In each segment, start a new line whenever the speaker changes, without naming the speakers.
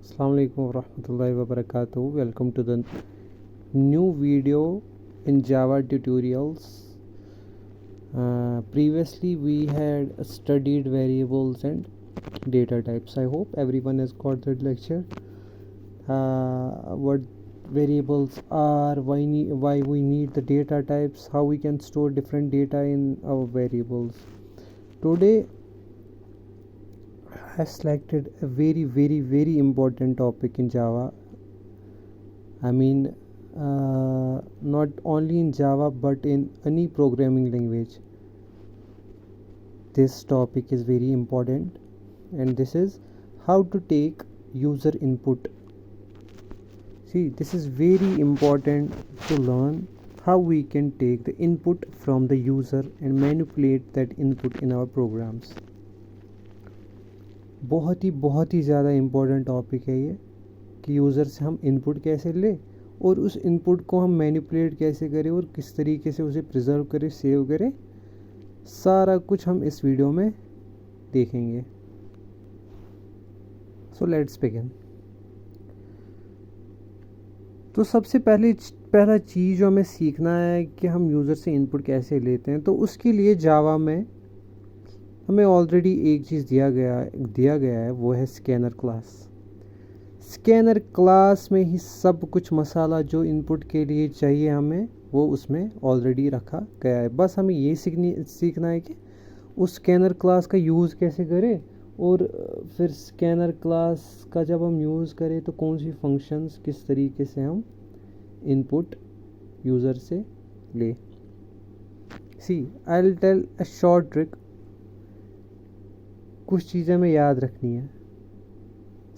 Assalamu alaikum warahmatullahi wabarakatuh. Welcome to the new video in Java tutorials. Previously we had studied variables and data types. I hope everyone has got that lecture. What variables are, why we need the data types, how we can store different data in our variables. Today I selected a very important topic in Java. I mean, not only in Java but in any programming language. This topic is very important, and this is how to take user input. See, this is very important to learn how we can take the input from the user and manipulate that input in our programs. बहुत ही ज़्यादा important topic है ये कि user से हम input कैसे लें और उस इनपुट को हम मैनिपुलेट कैसे करें और किस तरीके से उसे प्रिजर्व करें, सेव करें, सारा कुछ हम इस वीडियो में देखेंगे. So let's begin. तो सबसे पहला चीज़ जो हमें सीखना है कि हम यूज़र से इनपुट कैसे लेते हैं. तो उसके लिए जावा में हमें ऑलरेडी एक चीज़ दिया गया है, वो है स्कैनर क्लास. स्कैनर क्लास में ही सब कुछ मसाला जो इनपुट के लिए चाहिए हमें वो उसमें ऑलरेडी रखा गया है. बस हमें ये सीखना है कि उस स्कैनर क्लास का यूज़ कैसे करें और फिर स्कैनर क्लास का जब हम यूज़ करें तो कौन सी फंक्शंस किस तरीके से हम इनपुट यूज़र से ले. See I will tell a short trick. कुछ चीज़ें हमें याद रखनी है.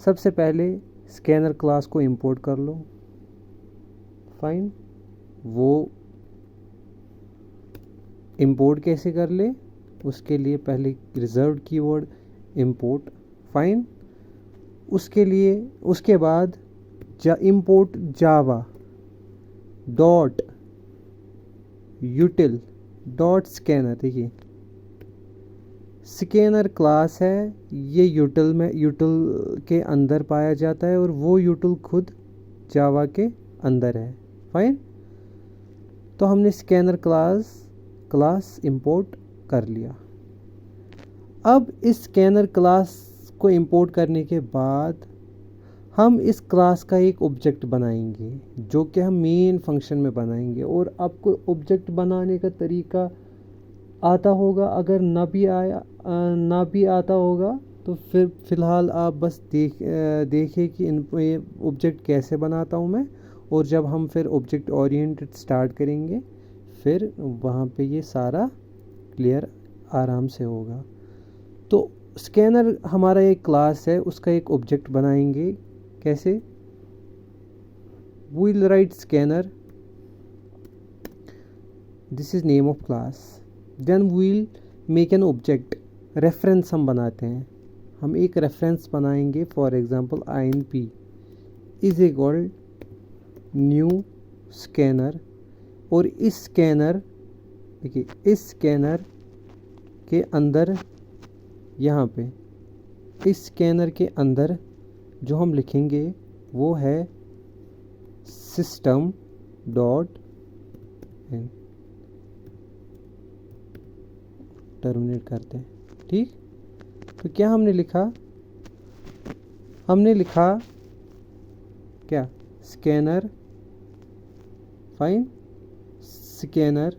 सबसे पहले स्कैनर क्लास को इंपोर्ट कर लो. फाइन. वो इंपोर्ट कैसे कर ले, उसके लिए पहले रिजर्व्ड कीवर्ड इंपोर्ट. फाइन. उसके बाद import Java dot यूटिल dot scanner. देखिए, स्कैनर क्लास है, ये यूटिल के अंदर पाया जाता है और वो यूटिल खुद जावा के अंदर है. फाइन. तो हमने स्कैनर क्लास इंपोर्ट कर लिया. अब इस स्कैनर क्लास को इंपोर्ट करने के बाद हम इस क्लास का एक ऑब्जेक्ट बनाएंगे जो कि हम मेन फंक्शन में बनाएंगे. और आपको ऑब्जेक्ट बनाने का तरीका आता होगा. अगर ना भी आता होगा तो फिर फ़िलहाल आप बस देखिए कि ये ऑब्जेक्ट कैसे बनाता हूँ मैं. और जब हम फिर ऑब्जेक्ट ओरिएंटेड स्टार्ट करेंगे फिर वहाँ पे ये सारा क्लियर आराम से होगा. तो स्कैनर हमारा एक क्लास है, उसका एक ऑब्जेक्ट बनाएंगे. कैसे? We will write scanner, this is name of class. Then we will make an object. Reference हम बनाते हैं. हम एक रेफरेंस बनाएंगे. For example INP is equal new scanner. और इस स्कैनर, देखिए, इस स्कैनर के अंदर यहाँ पे इस स्कैनर के अंदर जो हम लिखेंगे वो है system डॉट इन. टर्मिनेट करते हैं. ठीक. तो क्या हमने लिखा क्या? स्कैनर. फाइन. स्कैनर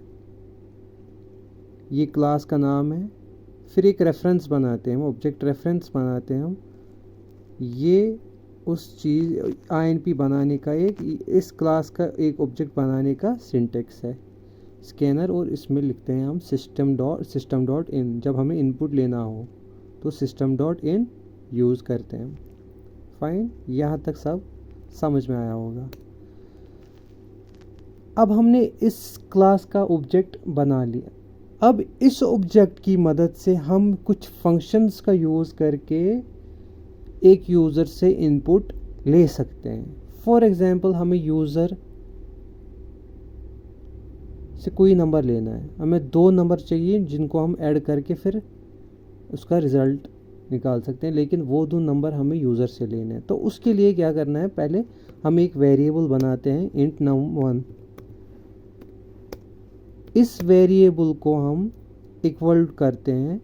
ये क्लास का नाम है. फिर एक रेफरेंस बनाते हैं हम, ऑब्जेक्ट रेफरेंस बनाते हैं हम. ये उस चीज़ INP बनाने का इस क्लास का एक ऑब्जेक्ट बनाने का सिंटेक्स है स्कैनर. और इसमें लिखते हैं हम सिस्टम डॉट इन. जब हमें इनपुट लेना हो तो सिस्टम डॉट इन यूज़ करते हैं. फाइन. यहाँ तक सब समझ में आया होगा. अब हमने इस क्लास का ऑब्जेक्ट बना लिया. अब इस ऑब्जेक्ट की मदद से हम कुछ फंक्शंस का यूज़ करके एक यूज़र से इनपुट ले सकते हैं. फॉर एग्ज़ाम्पल, हमें यूज़र से कोई नंबर लेना है. हमें 2 नंबर चाहिए जिनको हम ऐड करके फिर उसका रिज़ल्ट निकाल सकते हैं, लेकिन वो दो नंबर हमें यूज़र से लेने हैं। तो उसके लिए क्या करना है, पहले हम एक वेरिएबल बनाते हैं इंट num1। इस वेरिएबल को हम इक्वल करते हैं,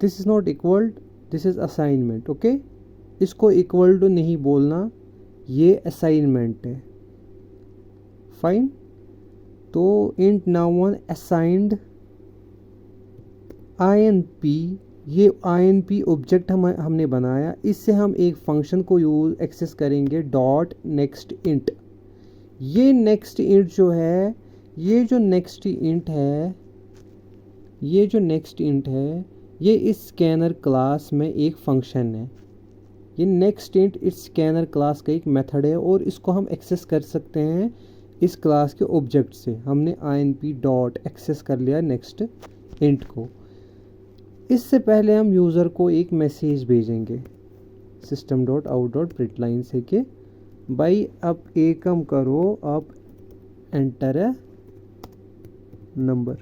this is not equal, this is assignment, okay. इसको इक्वल टू नहीं बोलना, ये असाइनमेंट है, फाइन। तो इंट num1 असाइंड inp, ये inp ऑब्जेक्ट हमने बनाया, इससे हम एक फंक्शन को यूज एक्सेस करेंगे डॉट नेक्स्ट इंट। ये नेक्स्ट इंट जो है, ये जो नेक्स्ट इंट है, ये जो नेक्स्ट इंट है, ये इस स्कैनर क्लास में एक फंक्शन है। ये नेक्स्ट इंट इस स्कैनर क्लास का एक मेथड है और इसको हम एक्सेस कर सकते हैं इस क्लास के ऑब्जेक्ट से। हमने inp डॉट एक्सेस कर लिया नेक्स्ट इंट को। इससे पहले हम यूज़र को एक मैसेज भेजेंगे system.out.println से कि भाई अब एक काम करो, अब एंटर है नंबर,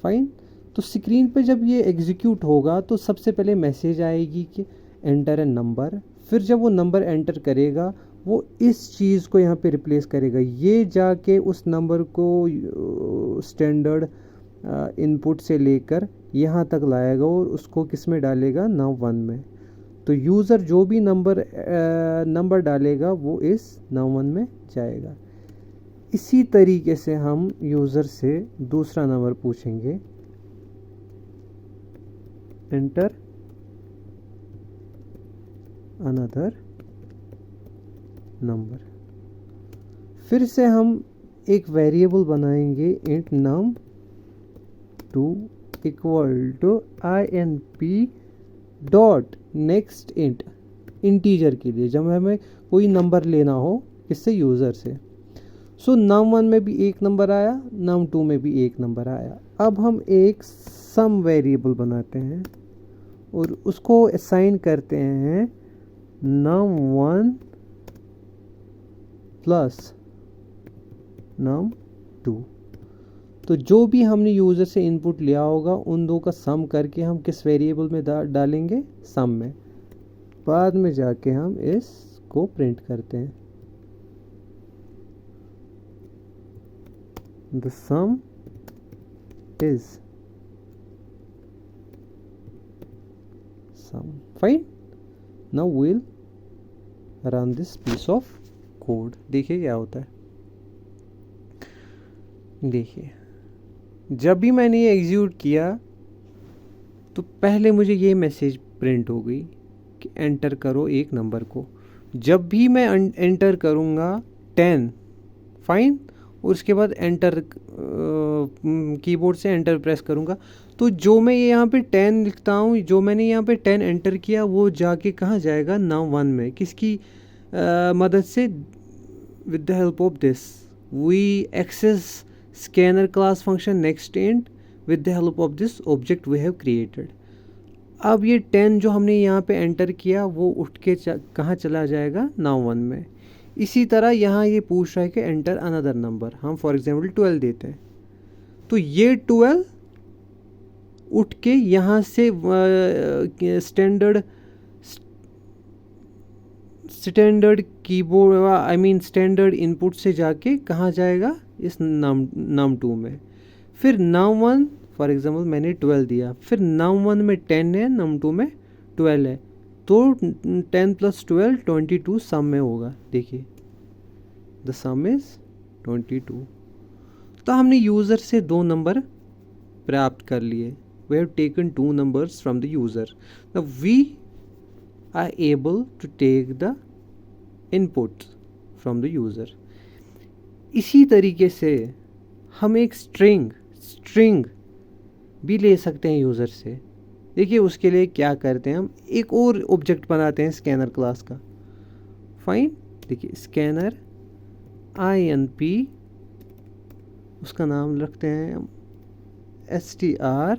फाइन। तो स्क्रीन पे जब ये एग्जीक्यूट होगा तो सबसे पहले मैसेज आएगी कि एंटर है नंबर। फिर जब वो नंबर एंटर करेगा, वो इस चीज़ को यहाँ पे रिप्लेस करेगा, ये जाके उस नंबर को स्टैंडर्ड इनपुट से लेकर यहाँ तक लाएगा और उसको किस में डालेगा, num1 में। तो यूज़र जो भी नंबर डालेगा वो इस num1 में जाएगा। इसी तरीके से हम यूज़र से दूसरा नंबर पूछेंगे, एंटर अनदर नंबर। फिर से हम एक वेरिएबल बनाएंगे int num2 equal to inp dot next int, integer के लिए जब हमें कोई नंबर लेना हो किससे, यूज़र से। सो num1 में भी एक नंबर आया, num2 में भी एक नंबर आया। अब हम एक सम वेरिएबल बनाते हैं और उसको असाइन करते हैं num1 प्लस num2। तो जो भी हमने यूज़र से इनपुट लिया होगा उन दो का सम करके हम किस वेरिएबल में डालेंगे, सम में। बाद में जाके हम इसको प्रिंट करते हैं, the sum is sum, fine. Now will run this piece of code, देखिए क्या होता है। देखिए जब भी मैंने ये एग्जीक्यूट किया तो पहले मुझे ये मैसेज प्रिंट हो गई कि एंटर करो एक नंबर को। जब भी मैं एंटर करूँगा 10, फाइन, और उसके बाद एंटर कीबोर्ड से एंटर प्रेस करूँगा, तो जो मैं ये यहाँ पे 10 लिखता हूँ, जो मैंने यहाँ पे 10 एंटर किया वो जाके कहाँ जाएगा, num1 में। किसकी मदद से, with the help of this we access scanner class function next int with the help of this object we have created। अब ये 10 जो हमने यहाँ पे एंटर किया वो उठ के कहाँ चला जाएगा, num1 में। इसी तरह यहाँ ये पूछ रहा है कि एंटर अनदर नंबर, हम फॉर एग्जांपल 12 देते हैं, तो ये 12 उठ के यहाँ से standard keyboard I mean standard input से जाके कहाँ जाएगा, इस num2 में। फिर num1 फॉर एग्जांपल मैंने 12 दिया, फिर num1 में 10 है, num2 में 12 है, तो 10 + 12 22 सम में होगा। देखिए द सम इज 22। तो हमने यूज़र से दो नंबर प्राप्त कर लिए, we have taken 2 numbers from the user. Now we are able to take the input from the user. इसी तरीके से हम एक स्ट्रिंग भी ले सकते हैं यूज़र से। देखिए उसके लिए क्या करते हैं, हम एक और ऑब्जेक्ट बनाते हैं स्कैनर क्लास का, फाइन। देखिए स्कैनर inp, उसका नाम रखते हैं str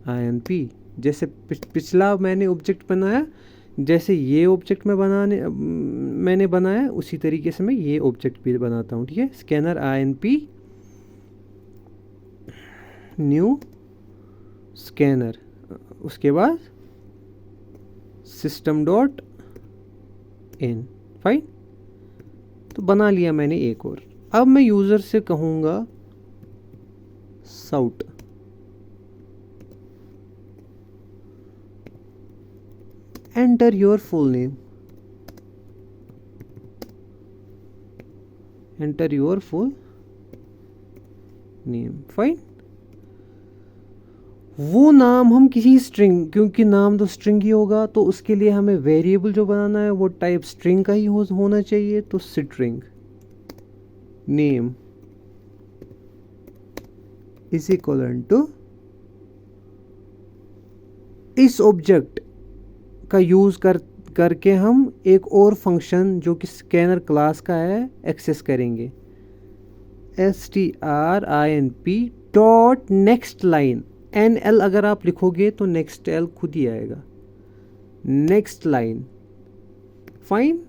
inp। जैसे पिछला मैंने ऑब्जेक्ट बनाया, जैसे ये ऑब्जेक्ट मैंने बनाया उसी तरीके से मैं ये ऑब्जेक्ट भी बनाता हूँ, ठीक है। स्कैनर inp न्यू स्कैनर, उसके बाद system डॉट इन। फाइन, तो बना लिया मैंने एक और। अब मैं यूज़र से कहूँगा sout, enter your full name, enter your full name. Fine, वो नाम हम किसी स्ट्रिंग, क्योंकि नाम तो स्ट्रिंग ही होगा, तो उसके लिए हमें वेरिएबल जो बनाना है वो टाइप स्ट्रिंग का ही होना चाहिए। तो string name is equal to इस ऑब्जेक्ट का यूज करके हम एक और फंक्शन जो कि स्कैनर क्लास का है एक्सेस करेंगे। strinp dot next line, NL अगर आप लिखोगे तो नेक्स्ट L खुद ही आएगा, नेक्स्ट लाइन। फाइन,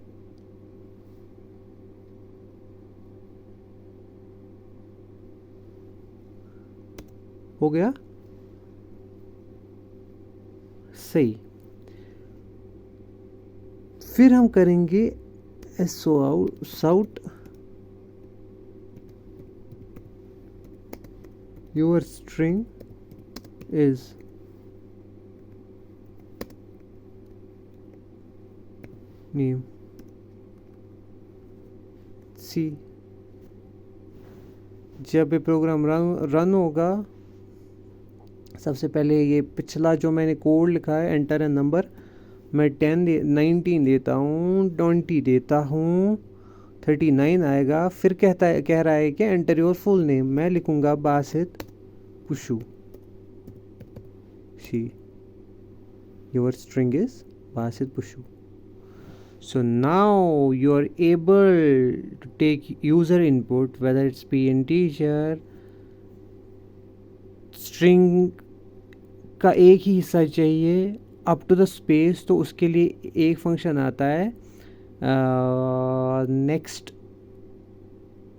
हो गया सही। फिर हम करेंगे sout your string is name सी। जब ये प्रोग्राम रन होगा, सबसे पहले ये पिछला जो मैंने कोड लिखा है, एंटर ए नंबर, मैं 19 देता हूँ, 20 देता हूँ, 39 आएगा। फिर कह रहा है कि एंटर योर फुल नेम, मैं लिखूँगा Basit Pushu see, your string is Basit Pushu. So now you are able to take user input, whether it's be integer, string का एक ही हिस्सा चाहिए अप टू द स्पेस, तो उसके लिए एक फंक्शन आता है नेक्स्ट,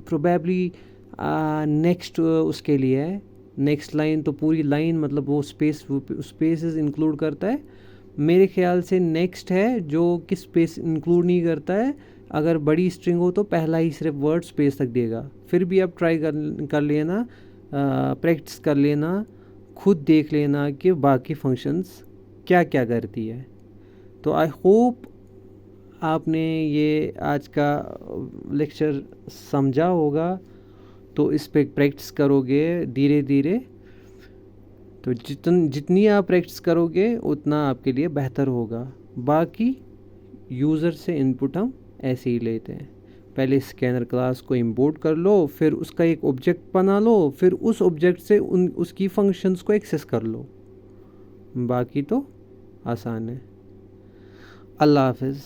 प्रोबेबली नेक्स्ट उसके लिए है नेक्स्ट लाइन, तो पूरी लाइन मतलब वो स्पेसेस इंक्लूड करता है। मेरे ख्याल से नेक्स्ट है जो कि स्पेस इंक्लूड नहीं करता है। अगर बड़ी स्ट्रिंग हो तो पहला ही सिर्फ वर्ड स्पेस तक देगा। फिर भी आप ट्राई कर लेना, प्रैक्टिस कर लेना, खुद देख लेना कि बाकी फंक्शंस क्या क्या करती है। तो आई होप आपने ये आज का लेक्चर समझा होगा, तो इस पे प्रैक्टिस करोगे धीरे धीरे, तो जितनी आप प्रैक्टिस करोगे उतना आपके लिए बेहतर होगा। बाकी यूज़र से इनपुट हम ऐसे ही लेते हैं, पहले स्कैनर क्लास को इंपोर्ट कर लो, फिर उसका एक ऑब्जेक्ट बना लो, फिर उस ऑब्जेक्ट से उसकी फंक्शंस को एक्सेस कर लो। बाकी तो आसान है। अल्लाह हाफिज़।